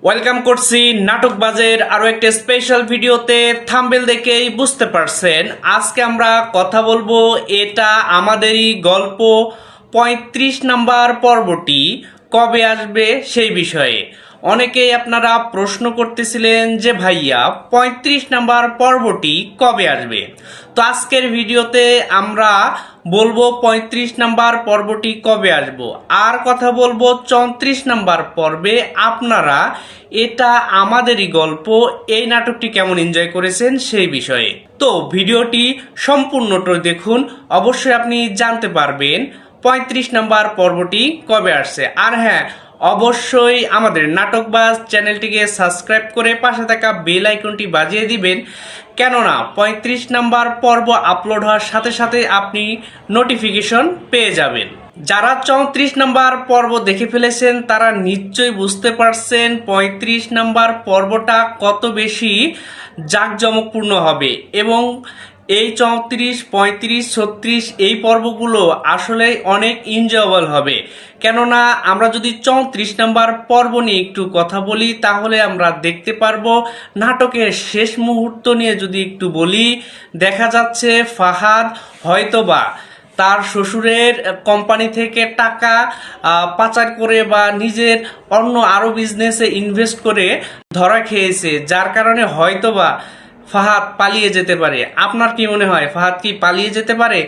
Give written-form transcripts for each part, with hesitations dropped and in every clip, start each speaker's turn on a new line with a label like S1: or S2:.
S1: Welcome করছি নাটকবাজের আরো একটা স্পেশাল ভিডিওতে। থাম্বনেল দেখেই বুঝতে পারছেন আজকে আমরা কথা বলবো এটা আমাদেরই গল্প ৩৫ নাম্বার পর্বটি কবে আসবে সেই বিষয়ে। অনেকেই আপনারা প্রশ্ন করতেছিলেন যে ভাইয়া ৩৫ নাম্বার পর্বটি কবে আসবে। তো আজকের ভিডিওতে আমরা বলবো ৩৫ নাম্বার পর্বটি কবে আসবো, আর কথা বলবো ৩৪ নাম্বার পর্বে আপনারা এটা আমাদেরই গল্প এই নাটকটি কেমন এনজয় করেছেন সেই বিষয়ে। তো ভিডিওটি সম্পূর্ণটা দেখুন, অবশ্যই আপনি জানতে পারবেন ৩৫ নাম্বার পর্বটি কবে আসছে। আর হ্যাঁ, অবশ্যই আমাদের নাটকবাজ চ্যানেলটিকে সাবস্ক্রাইব করে পাশে থাকা বেল আইকনটি বাজিয়ে দিবেন, কেননা ৩৫ নাম্বার পর্ব আপলোড হওয়ার সাথে সাথে আপনি নোটিফিকেশন পেয়ে যাবেন। যারা ৩৪ নাম্বার পর্ব দেখে ফেলেছেন তারা নিশ্চয়ই বুঝতে পারছেন ৩৫ নাম্বার পর্বটা কত বেশি জাঁকজমকপূর্ণ হবে, এবং এই ৩৪, ৩৫, ৩৬ এই পর্বগুলো আসলে অনেক এনজয়েবল হবে। কেননা আমরা যদি ৩৪ নাম্বার পর্ব নিয়ে একটু কথা বলি তাহলে আমরা দেখতে পারবো নাটকের শেষ মুহূর্ত নিয়ে যদি একটু বলি, দেখা যাচ্ছে ফাহাদ হয়তোবা তার শ্বশুরের কোম্পানি থেকে টাকা পাচার করে বা নিজের অন্য আরও বিজনেসে ইনভেস্ট করে ধরা খেয়েছে, যার কারণে হয়তোবা ফাহাদ পালিয়ে যেতে পারে। আপনার কি মনে হয় ফাহাদ কি পালিয়ে যেতে পারে?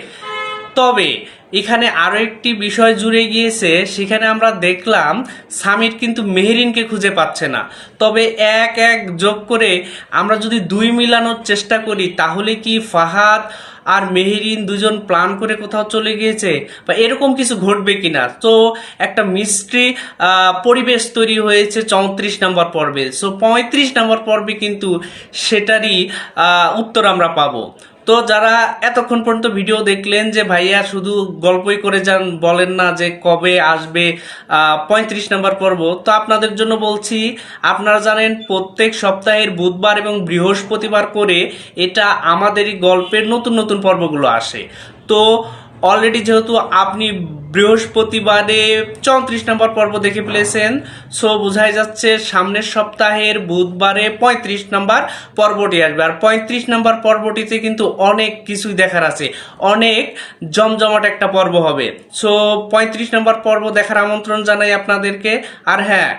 S1: তবে এখানে আরও একটি বিষয় জুড়ে গিয়েছে, সেখানে আমরা দেখলাম সামির কিন্তু মেহেরিনকে খুঁজে পাচ্ছে না। তবে এক এক যোগ করে আমরা যদি ২ মিলানোর চেষ্টা করি তাহলে কি ফাহাদ আর মেহেরিন দুজন প্ল্যান করে কোথাও চলে গিয়েছে বা এরকম কিছু ঘটবে কিনা। তো একটা মিস্ট্রি পরিবেশ তৈরি হয়েছে ৩৪ নম্বর পর্বে। সো ৩৫ নম্বর পর্বে কিন্তু সেটারই উত্তর আমরা পাবো। তো যারা এতক্ষণ পর্যন্ত ভিডিও দেখলেন যে ভাইয়া শুধু গল্পই করে যান, বলেন না যে কবে আসবে ৩৫ নম্বর পর্ব, তো আপনাদের জন্য বলছি, আপনারা জানেন প্রত্যেক সপ্তাহের বুধবার এবং বৃহস্পতিবার করে এটা আমাদেরই গল্পের নতুন নতুন পর্বগুলো আসে। তো অলরেডি যেহেতু আপনি বৃহস্পতিবারে ৩৪ নম্বর পর্ব দেখে ফেলেছেন, সো বোঝাই যাচ্ছে সামনের সপ্তাহের বুধবারে ৩৫ নম্বর পর্বটি আসবে। আর ৩৫ নম্বর পর্বটিতে কিন্তু অনেক কিছুই দেখার আছে, অনেক জমজমাট একটা পর্ব হবে। সো ৩৫ নম্বর পর্ব দেখার আমন্ত্রণ জানাই আপনাদেরকে। আর হ্যাঁ,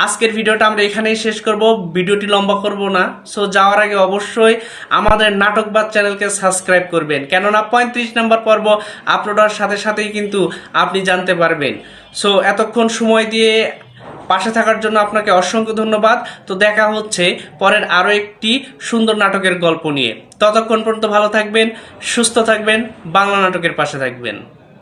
S1: আজকের ভিডিওটা আমরা এখানেই শেষ করব, ভিডিওটি লম্বা করব না। সো যাওয়ার আগে অবশ্যই আমাদের নাটকবাজ চ্যানেলকে সাবস্ক্রাইব করবেন, কেননা ৩৫ নম্বর পর্ব আপলোড হওয়ার সাথে সাথেই কিন্তু আপনি জানতে পারবেন। সো এতক্ষণ সময় দিয়ে পাশে থাকার জন্য আপনাকে অসংখ্য ধন্যবাদ। তো দেখা হচ্ছে পরের আরও একটি সুন্দর নাটকের গল্প নিয়ে। ততক্ষণ পর্যন্ত ভালো থাকবেন, সুস্থ থাকবেন, বাংলা নাটকের পাশে থাকবেন।